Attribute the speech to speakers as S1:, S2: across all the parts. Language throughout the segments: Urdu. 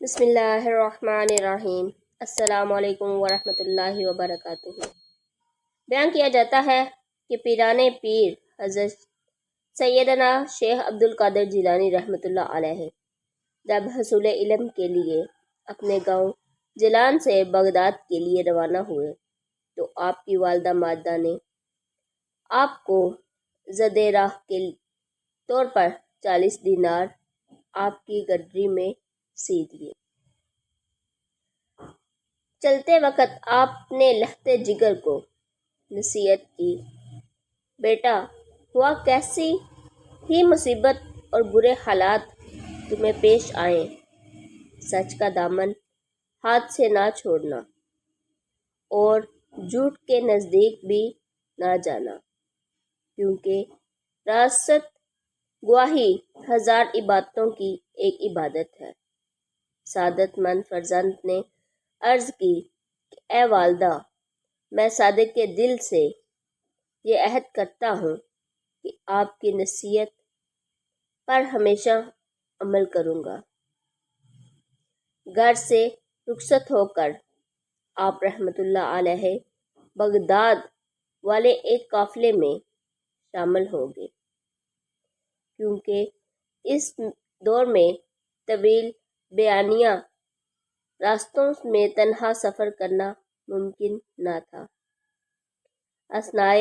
S1: بسم اللہ الرحمن الرحیم۔ السلام علیکم ورحمۃ اللہ وبرکاتہ۔ بیان کیا جاتا ہے کہ پیران پیر حضرت سیدنا شیخ عبد القادر جیلانی رحمۃ اللہ علیہ جب حصول علم کے لیے اپنے گاؤں جیلان سے بغداد کے لیے روانہ ہوئے تو آپ کی والدہ ماجدہ نے آپ کو زد راہ کے طور پر 40 دینار آپ کی گڈری میں سی دیے۔ چلتے وقت آپ نے لختے جگر کو نصیحت کی، بیٹا ہوا کیسی ہی مصیبت اور برے حالات تمہیں پیش آئیں، سچ کا دامن ہاتھ سے نہ چھوڑنا اور جھوٹ کے نزدیک بھی نہ جانا، کیونکہ راست گواہی 1000 عبادتوں کی ایک عبادت ہے۔ سعادت مند فرزند نے عرض کی کہ اے والدہ، میں صادق کے دل سے یہ عہد کرتا ہوں کہ آپ کی نصیحت پر ہمیشہ عمل کروں گا۔ گھر سے رخصت ہو کر آپ رحمۃ اللہ علیہ بغداد والے ایک قافلے میں شامل ہو گئے، کیونکہ اس دور میں طویل بیابانیاں راستوں میں تنہا سفر کرنا ممکن نہ تھا۔ اثناء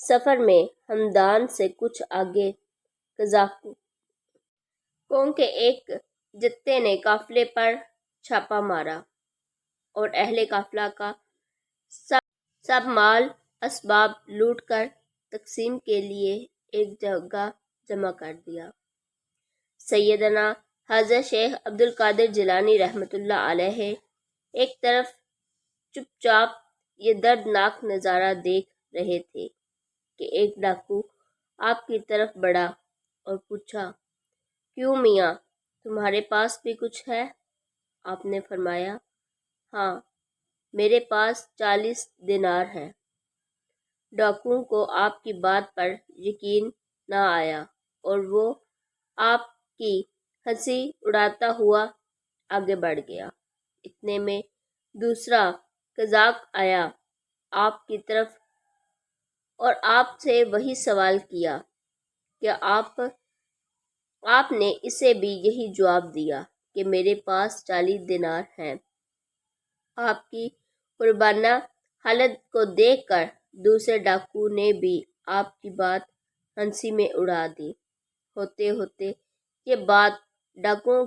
S1: سفر میں ہمدان سے کچھ آگے قزاقوں کے ایک جتھے نے قافلے پر چھاپا مارا اور اہل قافلہ کا سب مال اسباب لوٹ کر تقسیم کے لیے ایک جگہ جمع کر دیا۔ سیدنا حضرت شیخ عبد القادر جیلانی رحمۃ اللہ علیہ ایک طرف چپ چاپ یہ دردناک نظارہ دیکھ رہے تھے کہ ایک ڈاکو آپ کی طرف بڑھا اور پوچھا، کیوں میاں، تمہارے پاس بھی کچھ ہے؟ آپ نے فرمایا، ہاں، میرے پاس 40 دینار ہے۔ ڈاکوؤں کو آپ کی بات پر یقین نہ آیا اور وہ آپ کی ہنسی اڑاتا ہوا آگے بڑھ گیا۔ اتنے میں دوسرا قزاق آیا آپ کی طرف اور آپ سے وہی سوال کیا کہ آپ نے اسے بھی یہی جواب دیا کہ میرے پاس 40 دینار ہیں۔ آپ کی قربانہ حالت کو دیکھ کر دوسرے ڈاکو نے بھی آپ کی بات ہنسی میں اڑا دی۔ ہوتے ہوتے یہ بات ڈاکوؤں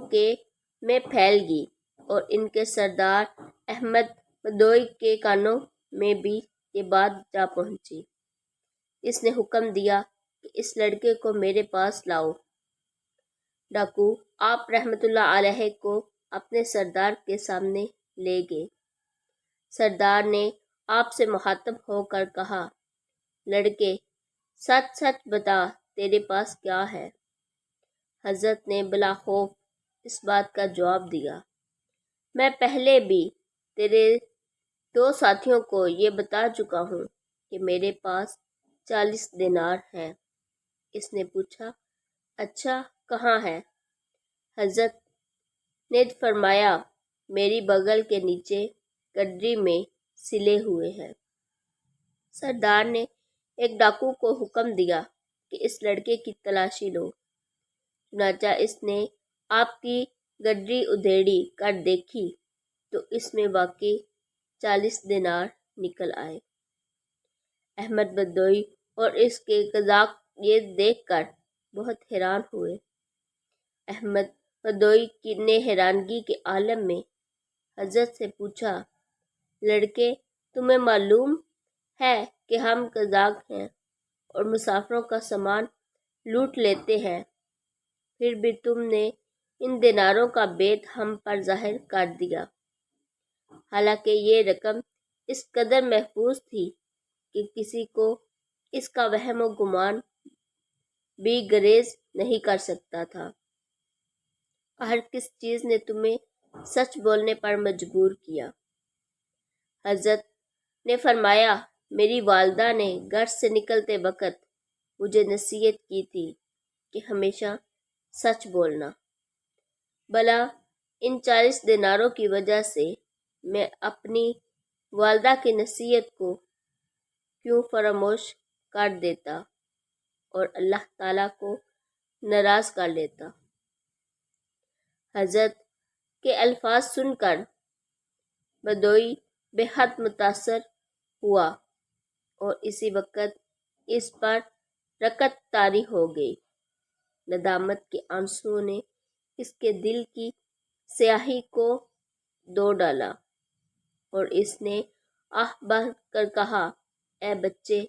S1: میں پھیل گئی اور ان کے سردار احمد بدوئی کے کانوں میں بھی یہ بات جا پہنچی۔ اس نے حکم دیا کہ اس لڑکے کو میرے پاس لاؤ۔ ڈاکو آپ رحمۃ اللہ علیہ کو اپنے سردار کے سامنے لے گئے۔ سردار نے آپ سے مخاطب ہو کر کہا، لڑکے، سچ سچ بتا، تیرے پاس کیا ہے؟ حضرت نے بلا خوف اس بات کا جواب دیا، میں پہلے بھی تیرے 2 ساتھیوں کو یہ بتا چکا ہوں کہ میرے پاس 40 دینار ہیں۔ اس نے پوچھا، اچھا، کہاں ہے؟ حضرت نے فرمایا، میری بغل کے نیچے گڈری میں سلے ہوئے ہیں۔ سردار نے ایک ڈاکو کو حکم دیا کہ اس لڑکے کی تلاشی لو۔ چنانچہ اس نے آپ کی گڈری ادھیڑی کر دیکھی تو اس میں واقعی 40 دینار نکل آئے۔ احمد بدوئی اور اس کے قزاق یہ دیکھ کر بہت حیران ہوئے۔ احمد بدوئی نے حیرانگی کے عالم میں حضرت سے پوچھا، لڑکے، تمہیں معلوم ہے کہ ہم قزاق ہیں اور مسافروں کا سامان لوٹ لیتے ہیں، پھر بھی تم نے ان دیناروں کا بید ہم پر ظاہر کر دیا، حالانکہ یہ رقم اس قدر محفوظ تھی کہ کسی کو اس کا وہم و گمان بھی گریز نہیں کر سکتا تھا۔ آخر کس چیز نے تمہیں سچ بولنے پر مجبور کیا؟ حضرت نے فرمایا، میری والدہ نے گھر سے نکلتے وقت مجھے نصیحت کی تھی کہ ہمیشہ سچ بولنا، بھلا ان 40 دیناروں کی وجہ سے میں اپنی والدہ کی نصیحت کو کیوں فراموش کر دیتا اور اللہ تعالیٰ کو ناراض کر لیتا۔ حضرت کے الفاظ سن کر بدوئی بے حد متاثر ہوا اور اسی وقت اس پر رکت طاری ہو گئی۔ ندامت کے آنسوؤں نے اس کے دل کی سیاہی کو دھو ڈالا اور اس نے آہ بھر کر کہا، اے بچے،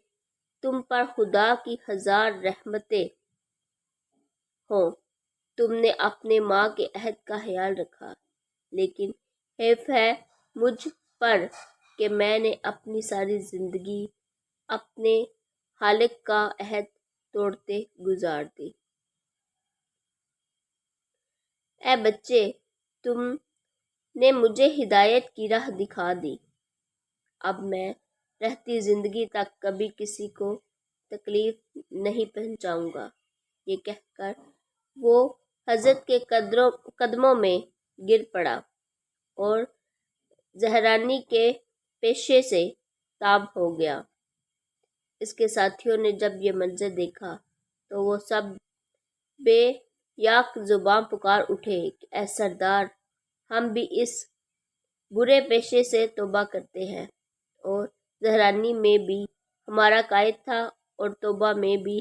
S1: تم پر خدا کی 1000 رحمتیں ہوں۔ تم نے اپنے ماں کے عہد کا خیال رکھا، لیکن حیف ہے مجھ پر کہ میں نے اپنی ساری زندگی اپنے خالق کا عہد توڑتے گزار دی۔ اے بچے، تم نے مجھے ہدایت کی راہ دکھا دی، اب میں رہتی زندگی تک کبھی کسی کو تکلیف نہیں پہنچاؤں گا۔ یہ کہہ کر وہ حضرت کے قدموں میں گر پڑا اور زہرانی کے پیشے سے تاب ہو گیا۔ اس کے ساتھیوں نے جب یہ منظر دیکھا تو وہ سب بے یاک زباں پکار اٹھے کہ اے سردار، ہم بھی اس برے پیشے سے توبہ کرتے ہیں، اور زہرانی میں بھی ہمارا قائد تھا اور توبہ میں بھی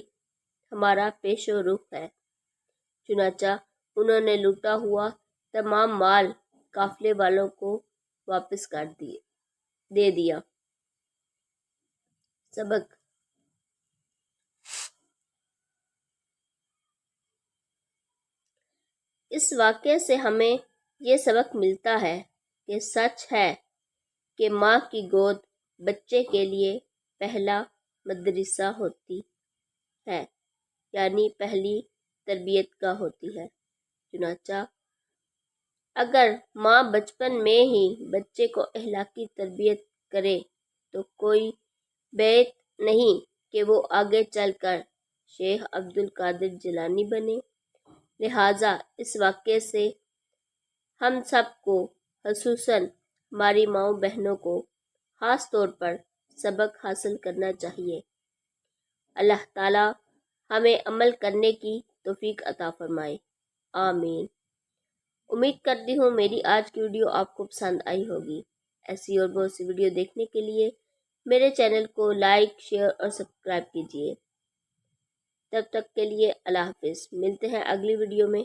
S1: ہمارا پیش و رخ ہے۔ چنانچہ انہوں نے لوٹا ہوا تمام مال قافلے والوں کو واپس دے دیا۔ سبق: اس واقعے سے ہمیں یہ سبق ملتا ہے کہ سچ ہے کہ ماں کی گود بچے کے لیے پہلا مدرسہ ہوتی ہے، یعنی پہلی تربیت گاہ ہوتی ہے۔ چنانچہ اگر ماں بچپن میں ہی بچے کو اخلاقی تربیت کرے تو کوئی بعید نہیں کہ وہ آگے چل کر شیخ عبد القادر جیلانی بنے۔ لہٰذا اس واقعے سے ہم سب کو، خصوصاً ہماری ماؤں بہنوں کو خاص طور پر سبق حاصل کرنا چاہیے۔ اللہ تعالیٰ ہمیں عمل کرنے کی توفیق عطا فرمائے، آمین۔ امید کرتی ہوں میری آج کی ویڈیو آپ کو پسند آئی ہوگی۔ ایسی اور بہت سی ویڈیو دیکھنے کے لیے میرے چینل کو لائک، شیئر اور سبسکرائب کیجیے۔ تب تک کے لیے اللہ حافظ، ملتے ہیں اگلی ویڈیو میں۔